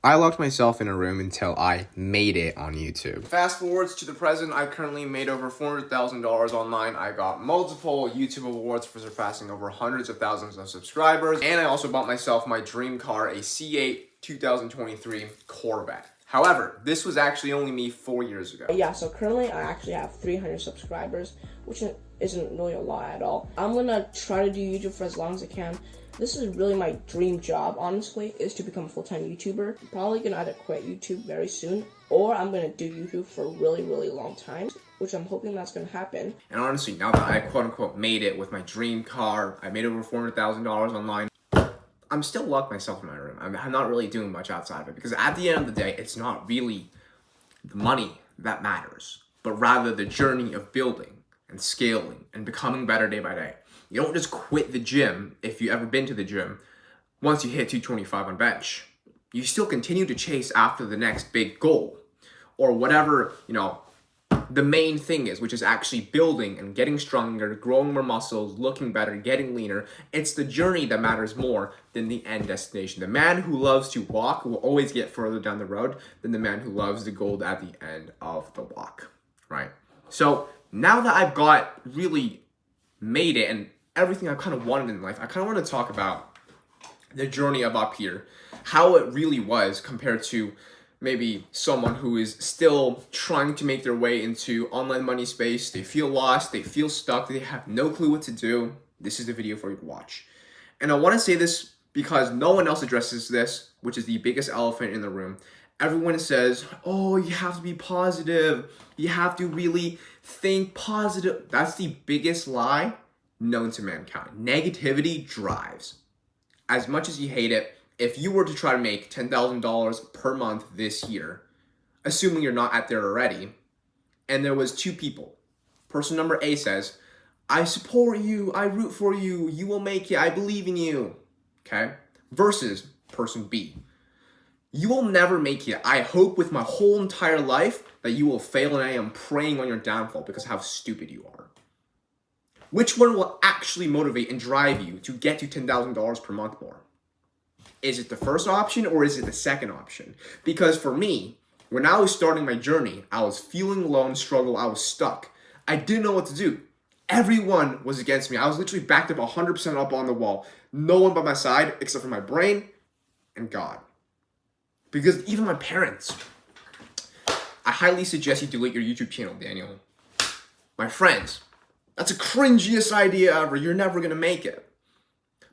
I locked myself in a room until I made it on YouTube. Fast forwards to the present, I currently made over $400,000 online. I got multiple YouTube awards for surpassing over hundreds of thousands of subscribers. And I also bought myself my dream car, a C8 2023 Corvette. However, this was actually only me 4 years ago. Yeah, so currently I actually have 300 subscribers, which isn't really a lot at all. I'm gonna try to do YouTube for as long as I can. This is really my dream job, honestly, is to become a full-time YouTuber. I'm probably gonna either quit YouTube very soon, or I'm gonna do YouTube for a really, really long time, which I'm hoping that's gonna happen. And honestly, now that I quote-unquote made it with my dream car, I made over $400,000 online, I'm still locked myself in my room. I'm not really doing much outside of it, because at the end of the day, it's not really the money that matters, but rather the journey of building and scaling and becoming better day by day. You don't just quit the gym, if you've ever been to the gym, once you hit 225 on bench. You still continue to chase after the next big goal, or whatever, the main thing is, which is actually building and getting stronger, growing more muscles, looking better, getting leaner. It's the journey that matters more than the end destination. The man who loves to walk will always get further down the road than the man who loves the goal at the end of the walk, right? So now that I've got really made it and everything I kind of wanted in life, I kind of want to talk about the journey of up here, how it really was compared to maybe someone who is still trying to make their way into online money space. They feel lost, they feel stuck, they have no clue what to do. This is the video for you to watch. And I want to say this because no one else addresses this, which is the biggest elephant in the room. Everyone says, oh, you have to be positive. You have to really think positive. That's the biggest lie known to mankind. Negativity drives. As much as you hate it, if you were to try to make $10,000 per month this year, assuming you're not at there already, and there was two people, person number A says, I support you, I root for you, you will make it, I believe in you, okay? Versus person B, you will never make it. I hope with my whole entire life that you will fail, and I am praying on your downfall because of how stupid you are. Which one will actually motivate and drive you to get to $10,000 per month more? Is it the first option or is it the second option? Because for me, when I was starting my journey, I was feeling alone, struggle, I was stuck. I didn't know what to do. Everyone was against me. I was literally backed up 100% up on the wall. No one by my side except for my brain and God. Because even my parents, I highly suggest you delete your YouTube channel, Daniel. My friends, that's the cringiest idea ever. You're never going to make it.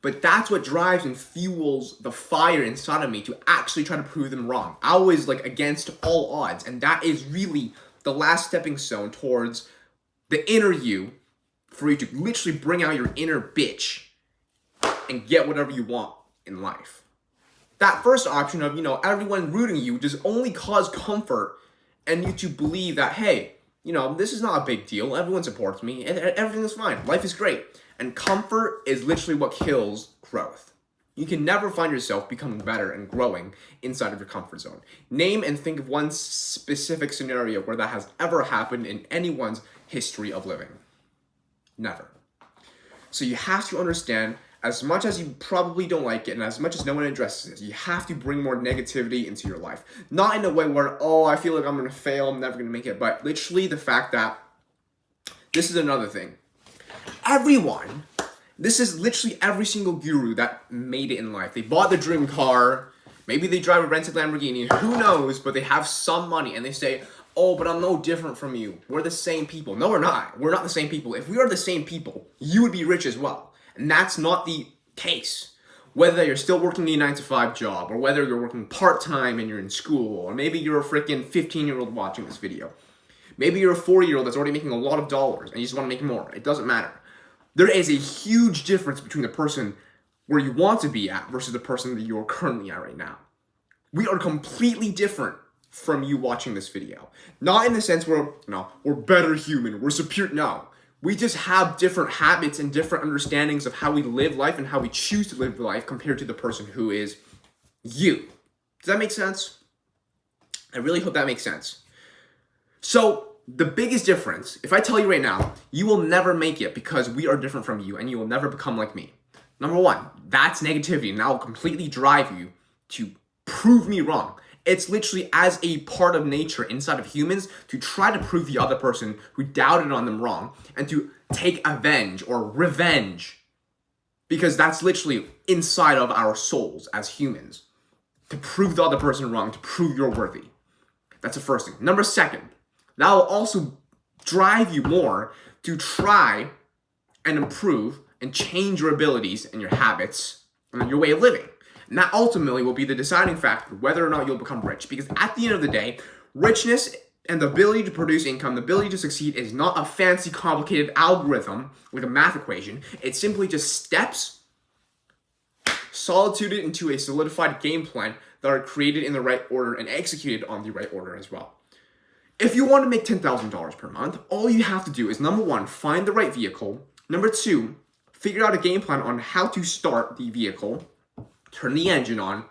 But that's what drives and fuels the fire inside of me to actually try to prove them wrong. I was against all odds. And that is really the last stepping stone towards the inner you, for you to literally bring out your inner bitch and get whatever you want in life. That first option of, everyone rooting you just only cause comfort and you to believe that, hey, this is not a big deal. Everyone supports me. Everything is fine. Life is great. And comfort is literally what kills growth. You can never find yourself becoming better and growing inside of your comfort zone. Name and think of one specific scenario where that has ever happened in anyone's history of living. Never. So you have to understand, as much as you probably don't like it and as much as no one addresses it, you have to bring more negativity into your life. Not in a way where, oh, I feel like I'm going to fail, I'm never going to make it, but literally the fact that this is another thing. Everyone, this is literally every single guru that made it in life. They bought the dream car, maybe they drive a rented Lamborghini, who knows, but they have some money and they say, oh, but I'm no different from you. We're the same people. No, we're not. We're not the same people. If we are the same people, you would be rich as well. And that's not the case. Whether you're still working a 9-to-5 job, or whether you're working part-time and you're in school, or maybe you're a freaking 15-year-old watching this video. Maybe you're a 40-year-old that's already making a lot of dollars and you just want to make more. It doesn't matter. There is a huge difference between the person where you want to be at versus the person that you're currently at right now. We are completely different from you watching this video. Not in the sense where, we're better human, we're superior, no. We just have different habits and different understandings of how we live life and how we choose to live life compared to the person who is you. Does that make sense? I really hope that makes sense. So, the biggest difference, if I tell you right now, you will never make it because we are different from you and you will never become like me. Number one, that's negativity and that will completely drive you to prove me wrong. It's literally as a part of nature inside of humans to try to prove the other person who doubted on them wrong and to take avenge or revenge. Because that's literally inside of our souls as humans. To prove the other person wrong, to prove you're worthy. That's the first thing. Number second, that will also drive you more to try and improve and change your abilities and your habits and your way of living. And that ultimately will be the deciding factor whether or not you'll become rich. Because at the end of the day, richness and the ability to produce income, the ability to succeed is not a fancy, complicated algorithm like a math equation. It's simply just steps solituted into a solidified game plan that are created in the right order and executed on the right order as well. If you want to make $10,000 per month, all you have to do is, number one, find the right vehicle. Number two, figure out a game plan on how to start the vehicle. Turn the engine on,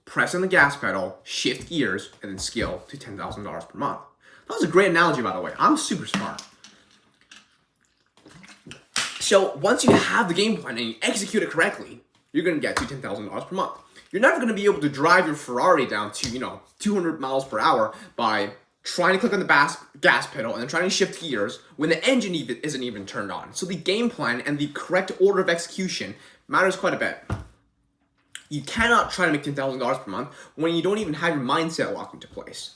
press on the gas pedal, shift gears, and then scale to $10,000 per month. That was a great analogy, by the way. I'm super smart. So once you have the game plan and you execute it correctly, you're going to get to $10,000 per month. You're never going to be able to drive your Ferrari down to, 200 miles per hour by trying to click on the gas pedal and then trying to shift gears when the engine isn't even turned on. So the game plan and the correct order of execution matters quite a bit. You cannot try to make $10,000 per month when you don't even have your mindset locked into place.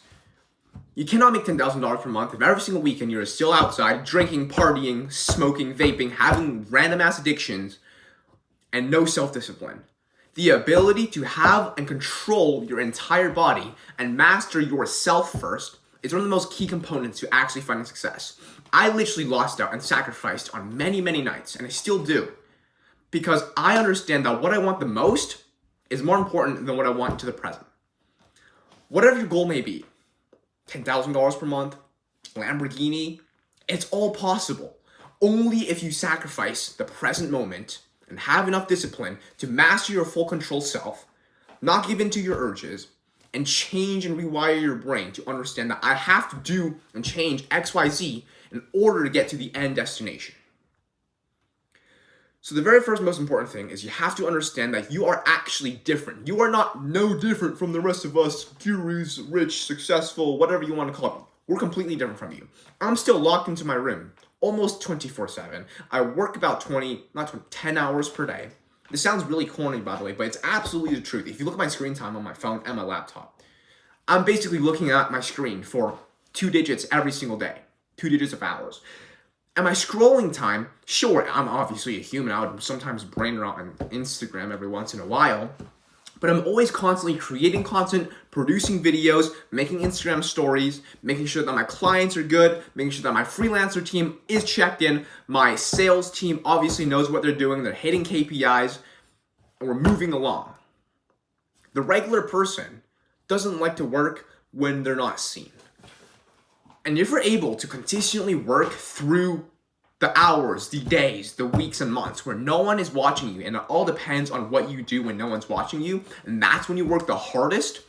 You cannot make $10,000 per month if every single weekend you're still outside drinking, partying, smoking, vaping, having random ass addictions, and no self-discipline. The ability to have and control your entire body and master yourself first is one of the most key components to actually finding success. I literally lost out and sacrificed on many, many nights, and I still do, because I understand that what I want the most is more important than what I want to the present. Whatever your goal may be, $10,000 per month, Lamborghini, it's all possible. Only if you sacrifice the present moment and have enough discipline to master your full control self, not give in to your urges, and change and rewire your brain to understand that I have to do and change XYZ in order to get to the end destination. So the very first most important thing is you have to understand that you are actually different. You are not no different from the rest of us, gurus, rich, successful, whatever you want to call them. We're completely different from you. I'm still locked into my room almost 24/7. I work about 10 hours per day. This sounds really corny, by the way, but it's absolutely the truth. If you look at my screen time on my phone and my laptop, I'm basically looking at my screen for 2 digits every single day, 2 digits of hours. And my scrolling time, sure, I'm obviously a human. I would sometimes brain rot on Instagram every once in a while, but I'm always constantly creating content, producing videos, making Instagram stories, making sure that my clients are good, making sure that my freelancer team is checked in, my sales team obviously knows what they're doing, they're hitting KPIs, and we're moving along. The regular person doesn't like to work when they're not seen. And if you're able to consistently work through the hours, the days, the weeks and months where no one is watching you, and it all depends on what you do when no one's watching you, and that's when you work the hardest,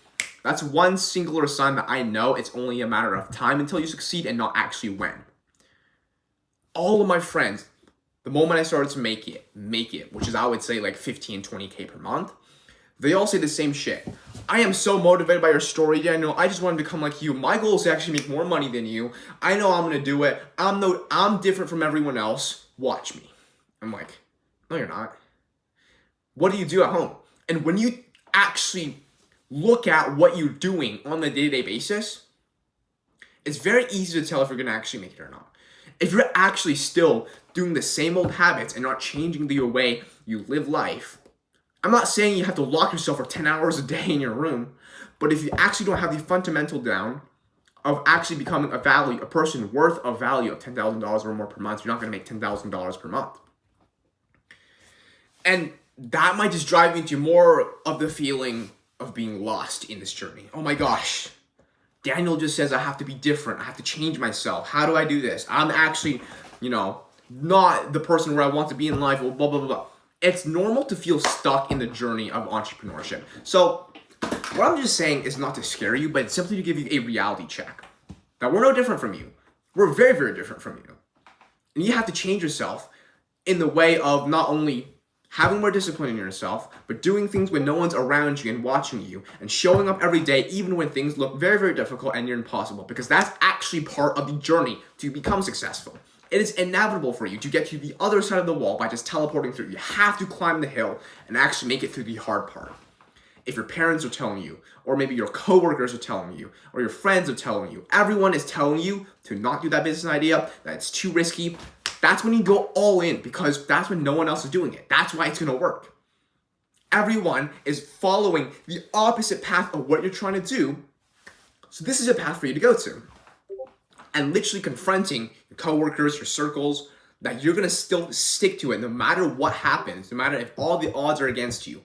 that's one singular sign that I know it's only a matter of time until you succeed and not actually when. All of my friends, the moment I started to make it, which is I would say like 15, 20K per month, they all say the same shit. I am so motivated by your story, Daniel. I just want to become like you. My goal is to actually make more money than you. I know I'm gonna do it. I'm different from everyone else. Watch me. I'm like, no, you're not. What do you do at home? And when you actually look at what you're doing on a day-to-day basis, it's very easy to tell if you're gonna actually make it or not. If you're actually still doing the same old habits and not changing the way you live life, I'm not saying you have to lock yourself for 10 hours a day in your room, but if you actually don't have the fundamental down of actually becoming a person worth a value of $10,000 or more per month, you're not going to make $10,000 per month. And that might just drive you into more of the feeling of being lost in this journey. Oh my gosh, Daniel just says I have to be different. I have to change myself. How do I do this? I'm actually, not the person where I want to be in life, blah, blah, blah, blah. It's normal to feel stuck in the journey of entrepreneurship. So what I'm just saying is not to scare you, but simply to give you a reality check. That we're no different from you. We're very, very different from you. And you have to change yourself in the way of not only having more discipline in yourself, but doing things when no one's around you and watching you, and showing up every day even when things look very, very difficult and you're impossible, because that's actually part of the journey to become successful. It is inevitable for you to get to the other side of the wall by just teleporting through. You have to climb the hill and actually make it through the hard part. If your parents are telling you, or maybe your coworkers are telling you, or your friends are telling you, everyone is telling you to not do that business idea, that it's too risky, that's when you go all in, because that's when no one else is doing it. That's why it's gonna work. Everyone is following the opposite path of what you're trying to do, so this is a path for you to go to. And literally confronting your coworkers, your circles, that you're gonna still stick to it no matter what happens, no matter if all the odds are against you,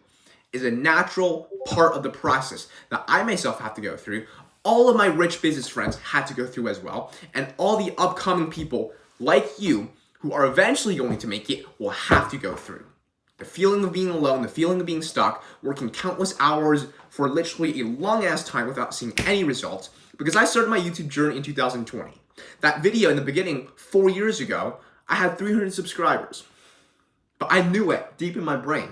is a natural part of the process that I myself have to go through. All of my rich business friends had to go through as well, and all the upcoming people like you who are eventually going to make it will have to go through. The feeling of being alone, the feeling of being stuck, working countless hours for literally a long ass time without seeing any results, because I started my YouTube journey in 2020. That video in the beginning, 4 years ago, I had 300 subscribers. But I knew it deep in my brain.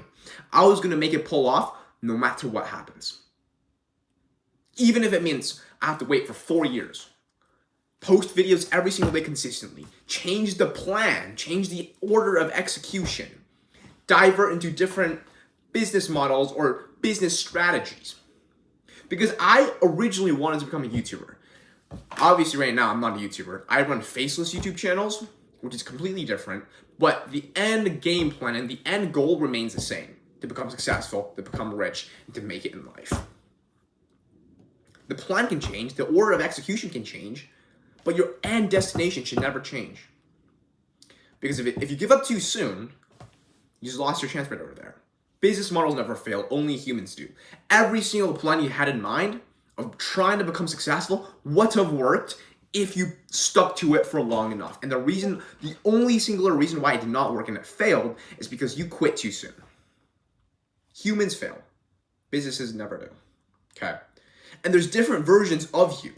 I was gonna make it pull off no matter what happens. Even if it means I have to wait for 4 years. Post videos every single day consistently. Change the plan, change the order of execution. Divert into different business models or business strategies. Because I originally wanted to become a YouTuber. Obviously right now I'm not a YouTuber. I run faceless YouTube channels, which is completely different, but the end game plan and the end goal remains the same: to become successful, to become rich, and to make it in life. The plan can change, the order of execution can change, but your end destination should never change. Because if you give up too soon, you just lost your chance right over there. Business models never fail, only humans do. Every single plan you had in mind of trying to become successful would have worked if you stuck to it for long enough. And the only singular reason why it did not work and it failed is because you quit too soon. Humans fail. Businesses never do. Okay? And there's different versions of you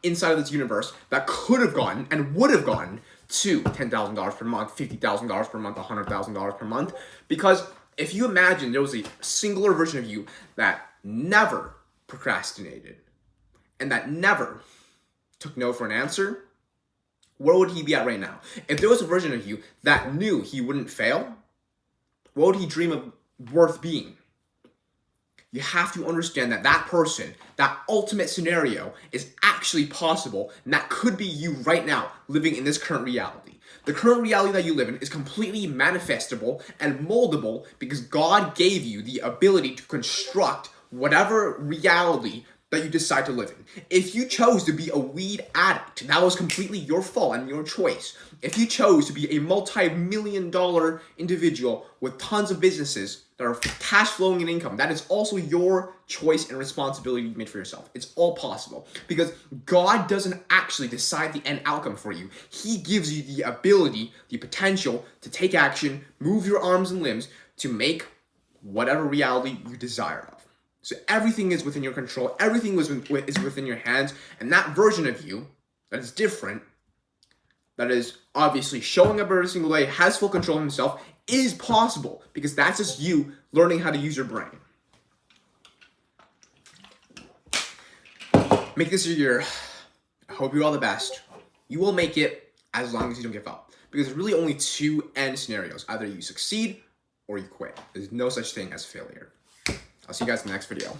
inside of this universe that could have gotten and would have gotten to $10,000 per month, $50,000 per month, $100,000 per month. Because if you imagine there was a singular version of you that never procrastinated and that never took no for an answer, where would he be at right now? If there was a version of you that knew he wouldn't fail, what would he dream of worth being? You have to understand that that person, that ultimate scenario is actually possible, and that could be you right now living in this current reality. The current reality that you live in is completely manifestable and moldable because God gave you the ability to construct whatever reality that you decide to live in. If you chose to be a weed addict, that was completely your fault and your choice. If you chose to be a multi-million-dollar individual with tons of businesses that are cash flowing in income, that is also your choice and responsibility you made for yourself. It's all possible because God doesn't actually decide the end outcome for you. He gives you the ability, the potential to take action, move your arms and limbs to make whatever reality you desire of. So everything is within your control. Everything is within your hands. And that version of you that is different, that is obviously showing up every single day, has full control of himself, is possible because that's just you learning how to use your brain. Make this your year. I hope you're all the best. You will make it as long as you don't give up. Because there's really only two end scenarios. Either you succeed or you quit. There's no such thing as failure. I'll see you guys in the next video.